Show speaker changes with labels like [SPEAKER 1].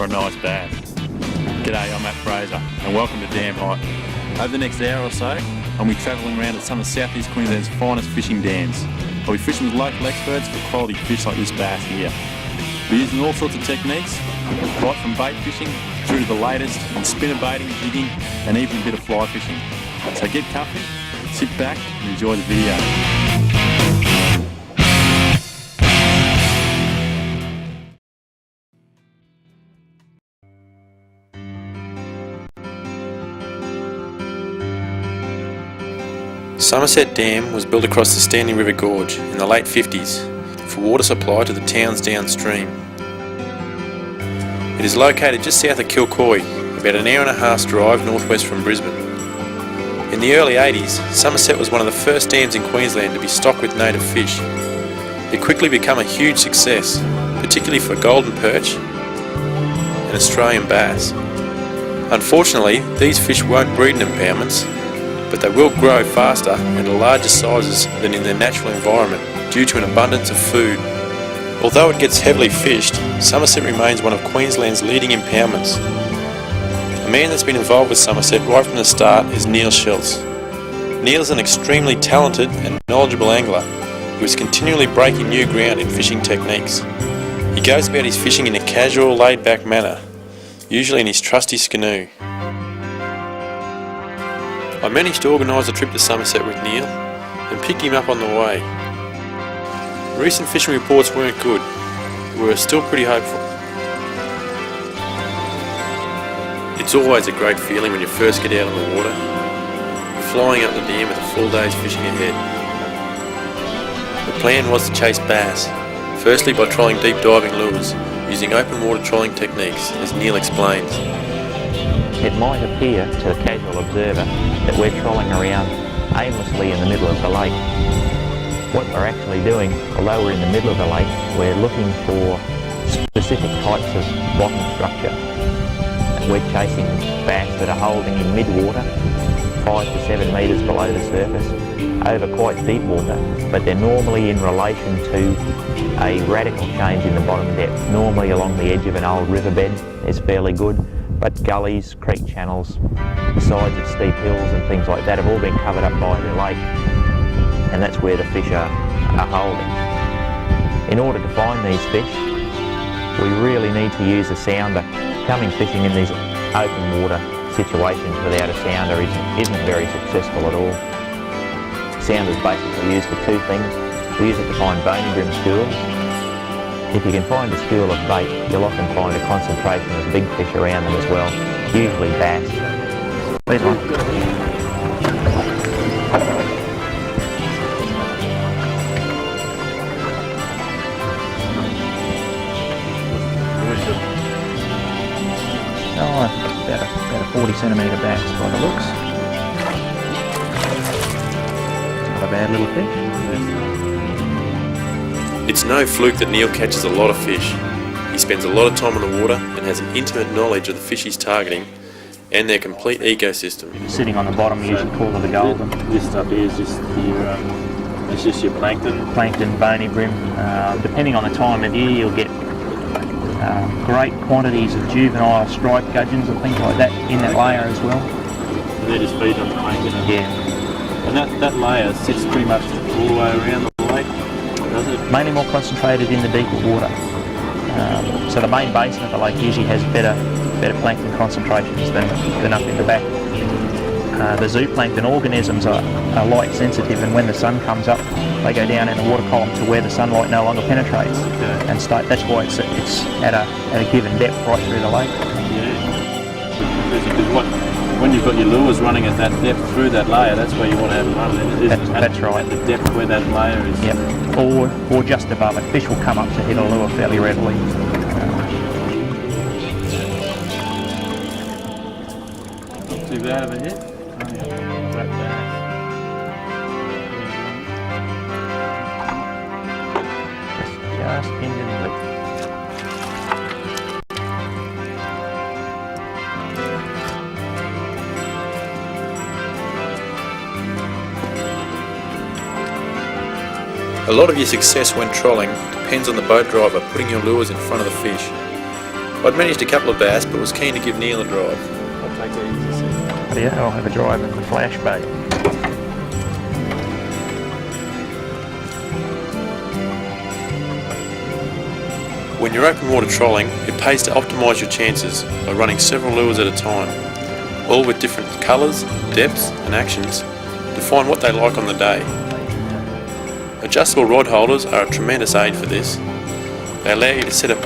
[SPEAKER 1] a nice bass. G'day, I'm Matt Fraser and welcome to Dam Hot. Over the next hour or so, I'll be travelling around at some of South East Queensland's finest fishing dams. I'll be fishing with local experts for quality fish like this bass here. We're using all sorts of techniques, right from bait fishing through to the latest in spinner baiting, jigging and even a bit of fly fishing. So get comfy, sit back and enjoy the video.
[SPEAKER 2] Somerset Dam was built across the Stanley River Gorge in the late 50s for water supply to the towns downstream. It is located just south of Kilcoy, about an hour and a half's drive northwest from Brisbane. In the early 80s, Somerset was one of the first dams in Queensland to be stocked with native fish. It quickly became a huge success, particularly for golden perch and Australian bass. Unfortunately, these fish won't breed in impoundments, but they will grow faster and at larger sizes than in their natural environment due to an abundance of food. Although it gets heavily fished, Somerset remains one of Queensland's leading impoundments. A man that's been involved with Somerset right from the start is Neil Schultz. Neil is an extremely talented and knowledgeable angler who is continually breaking new ground in fishing techniques. He goes about his fishing in a casual, laid-back manner, usually in his trusty Skinoe. I managed to organise a trip to Somerset with Neil and picked him up on the way. Recent fishing reports weren't good, but we were still pretty hopeful. It's always a great feeling when you first get out on the water, flying up the dam with a full day's fishing ahead. The plan was to chase bass, firstly by trolling deep diving lures, using open water trolling techniques, as Neil explains.
[SPEAKER 3] It might appear to the casual observer that we're trolling around aimlessly in the middle of the lake. What we're actually doing, although we're in the middle of the lake, we're looking for specific types of bottom structure. We're chasing bass that are holding in mid-water, 5 to 7 metres below the surface, over quite deep water, but they're normally in relation to a radical change in the bottom depth. Normally along the edge of an old riverbed is fairly good, but gullies, creek channels, the sides of steep hills and things like that have all been covered up by the lake, and that's where the fish are holding. In order to find these fish, we really need to use a sounder. Coming fishing in these open water situations without a sounder isn't very successful at all. Sounders basically used for two things. We use it to find bony brim schools. If you can find a school of bait, you'll often find a concentration of big fish around them as well, usually bass. There's one. Oh, about a 40 centimetre bass by the looks. Not a bad little fish.
[SPEAKER 2] It's no fluke that Neil catches a lot of fish. He spends a lot of time on the water and has an intimate knowledge of the fish he's targeting and their complete ecosystem.
[SPEAKER 3] Sitting on the bottom, you usually call it a golden.
[SPEAKER 4] This stuff here is just it's just your plankton.
[SPEAKER 3] Plankton, bony brim. Depending on the time of year, you'll get great quantities of juvenile striped gudgeons and things like that in that layer as well.
[SPEAKER 4] And they're just feeding on the plankton.
[SPEAKER 3] Yeah.
[SPEAKER 4] And that layer sits pretty much all the way around the lake, does it?
[SPEAKER 3] Mainly more concentrated in the deeper water. So the main basin of the lake usually has better plankton concentrations than up in the back. The zooplankton organisms are light sensitive, and when the sun comes up, they go down in the water column to where the sunlight no longer penetrates, and that's why it's at a given depth right through the lake.
[SPEAKER 4] Yeah. Because when you've got your lures running at that depth through that layer, that's where you want to have them running.
[SPEAKER 3] That's right.
[SPEAKER 4] At the depth where that layer is.
[SPEAKER 3] Yep. Or just above it. Fish will come up to hit a lure fairly readily.
[SPEAKER 4] Not too bad of a hit.
[SPEAKER 3] Just into the lip.
[SPEAKER 2] A lot of your success when trolling depends on the boat driver putting your lures in front of the fish. I'd managed a couple of bass but was keen to give Neil a drive.
[SPEAKER 4] I'll take it easy.
[SPEAKER 3] Yeah, I'll have a drive in the flash bait.
[SPEAKER 2] When you're open water trolling, it pays to optimise your chances by running several lures at a time, all with different colours, depths and actions to find what they like on the day. Adjustable rod holders are a tremendous aid for this. They allow you to set a